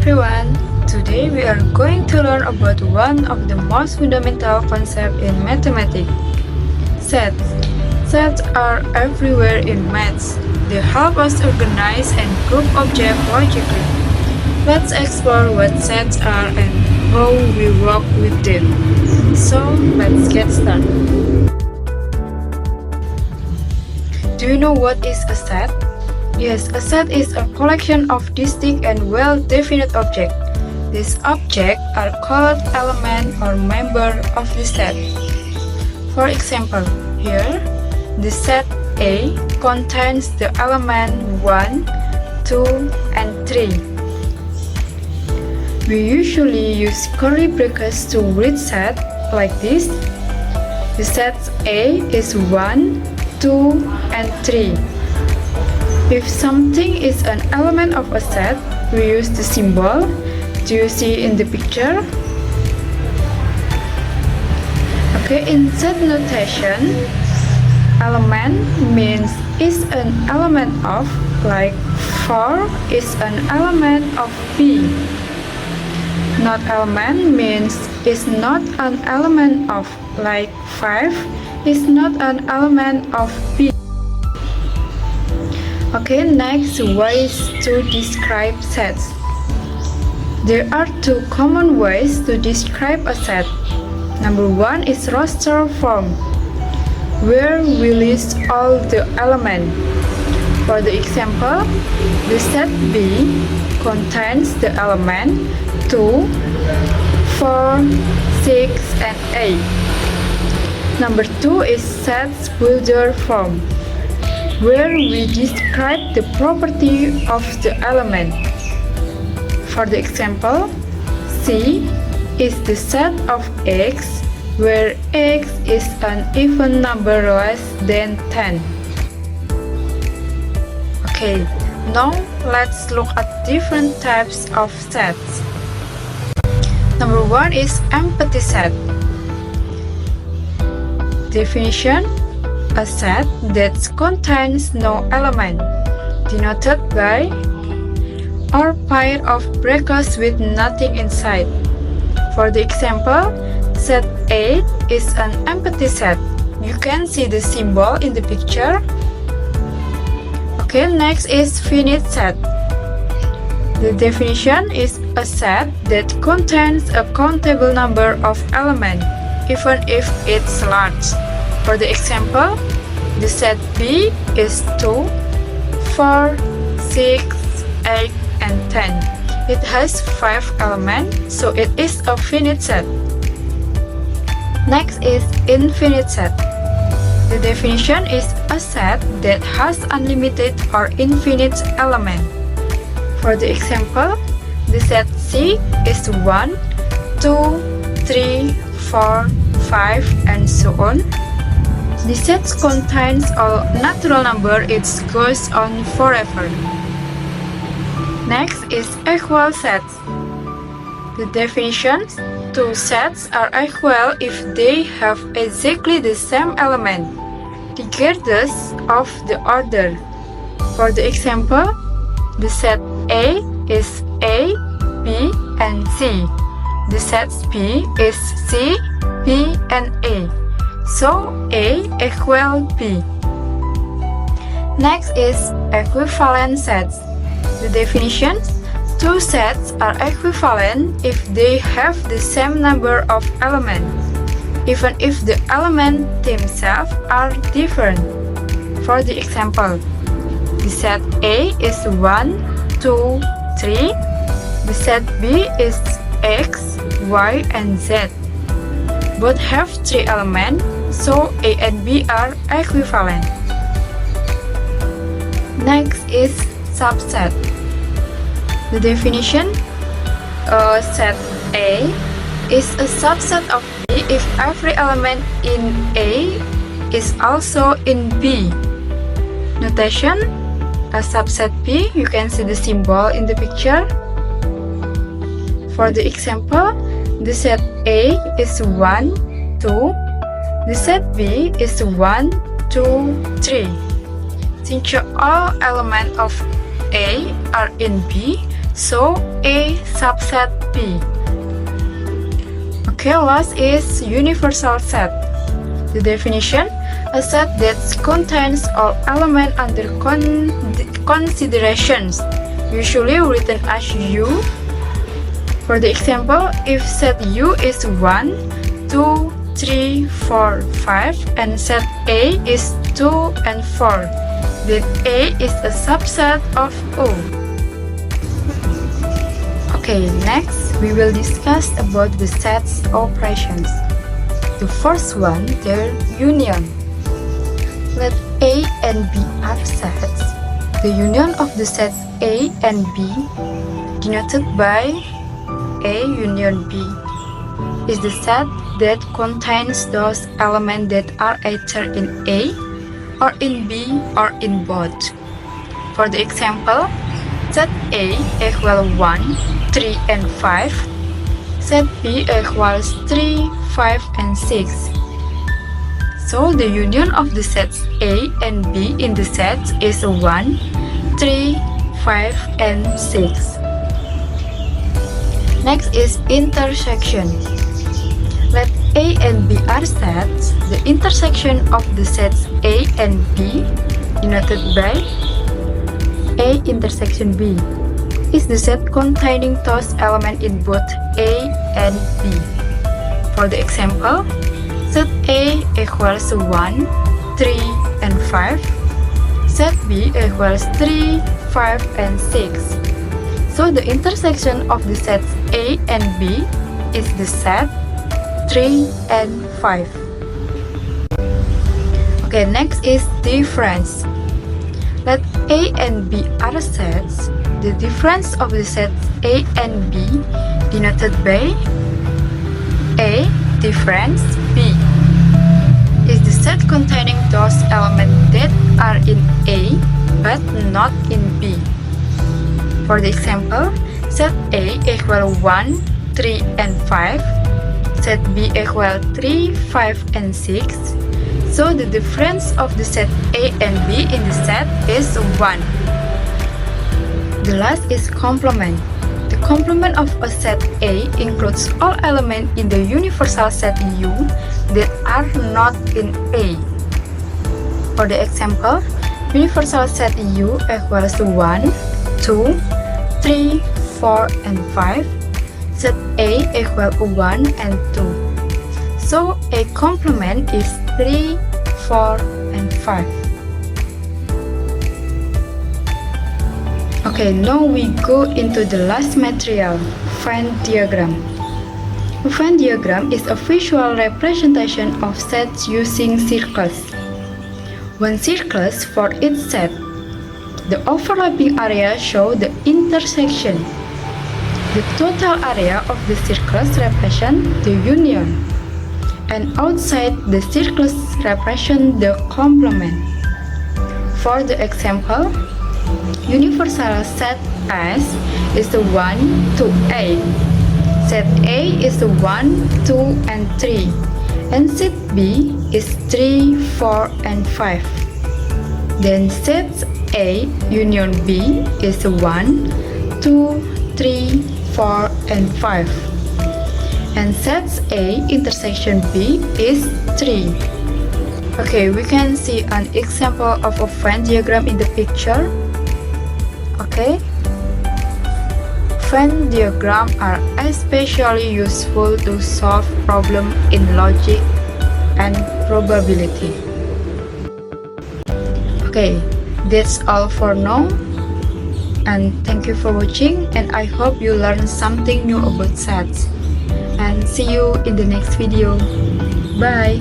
everyone! Today we are going to learn about one of the most fundamental concepts in mathematics, sets. Sets are everywhere in maths. They help us organize and group objects logically. Let's explore what sets are and how we work with them. So, let's get started. Do you know what is a set? Yes, a set is a collection of distinct and well-defined objects. These objects are called elements or members of the set. For example, here, the set A contains the element 1, 2, and 3. We usually use curly brackets to read set like this. The set A is 1, 2, and 3. If something is an element of a set, we use the symbol. Do you see in the picture? Okay, in set notation, element means is an element of, like 4 is an element of B. Not element means is not an element of, like 5 is not an element of B. Okay, next, ways to describe sets. There are two common ways to describe a set. Number one is roster form, where we list all the elements. For the example, the set B contains the element 2, 4, 6, and 8. Number two is sets builder form, where we describe the property of the element. For the example, C is the set of X, where X is an even number less than 10. Okay, now let's look at different types of sets. Number one is empty set. Definition: a set that contains no element, denoted by or pair of brackets with nothing inside. For the example, set A is an empty set. You can see the symbol in the picture. Okay, next is finite set. The definition is a set that contains a countable number of elements, even if it's large. For the example, the set B is 2, 4, 6, 8, and 10. It has 5 elements, so it is a finite set. Next is infinite set. The definition is a set that has unlimited or infinite elements. For the example, the set C is 1, 2, 3, 4, 5, and so on. The set contains all natural number. It goes on forever. Next is equal sets. The definitions: two sets are equal if they have exactly the same element, regardless of the order. For the example, the set A is A, B, and C. The set B is C, B, and A. So, A equal B. Next is equivalent sets. The definition: two sets are equivalent if they have the same number of elements, even if the elements themselves are different. For the example, the set A is 1, 2, 3. The set B is X, Y, and Z. Both have 3 elements, so A and B are equivalent. Next is subset. The definition: a set A is a subset of B if every element in A is also in B. Notation: a subset B, you can see the symbol in the picture. For the example, the set A is 1, 2. The set B is 1, 2, 3. Since all elements of A are in B, So A subset B. Okay, last is universal set. The definition: a set that contains all elements under considerations, usually written as U. For the example, if set U is 1, 2, 3, 4, 5, and set A is 2 and 4, then A is a subset of O. Okay, next we will discuss about the sets operations. The first one, their union. Let A and B are sets. The union of the sets A and B, denoted by A union B, is the set that contains those elements that are either in A or in B or in both. For the example, set A equals 1, 3, and 5. Set B equals 3, 5, and 6. So the union of the sets A and B in the set is 1, 3, 5, and 6. Next is intersection. Let A and B are sets. The intersection of the sets A and B, denoted by A intersection B, is the set containing those elements in both A and B. For the example, set A equals 1, 3, and 5. Set B equals 3, 5, and 6. So the intersection of the sets A and B is the set 3 and 5. Okay, next is difference. Let A and B are sets. The difference of the sets A and B, denoted by A difference B, is the set containing those elements that are in A but not in B. For the example, set A equals 1, 3, and 5. Set B equals 3, 5, and 6. So the difference of the set A and B in the set is 1. The last is complement. The complement of a set A includes all elements in the universal set U that are not in A. For the example, universal set U equals 1, 2, 3, 4, and 5. Set A equals 1 and 2. So a complement is 3, 4, and 5. Okay, now we go into the last material, Venn diagram. A Venn diagram is a visual representation of sets using circles. One circle for each set. The overlapping area shows the intersection. The total area of the circles represents the union, and outside the circles represent the complement. For the example, universal set S is 1 to 8. Set A is 1, 2, and 3. And set B is 3, 4, and 5. Then set A union B is 1, 2, 3, 4, and 5. And set A intersection B is 3. Okay, we can see an example of a Venn diagram in the picture. Okay, Venn diagrams are especially useful to solve problems in logic and probability. Okay, that's all for now, and thank you for watching, and I hope you learned something new about sets, and see you in the next video. Bye.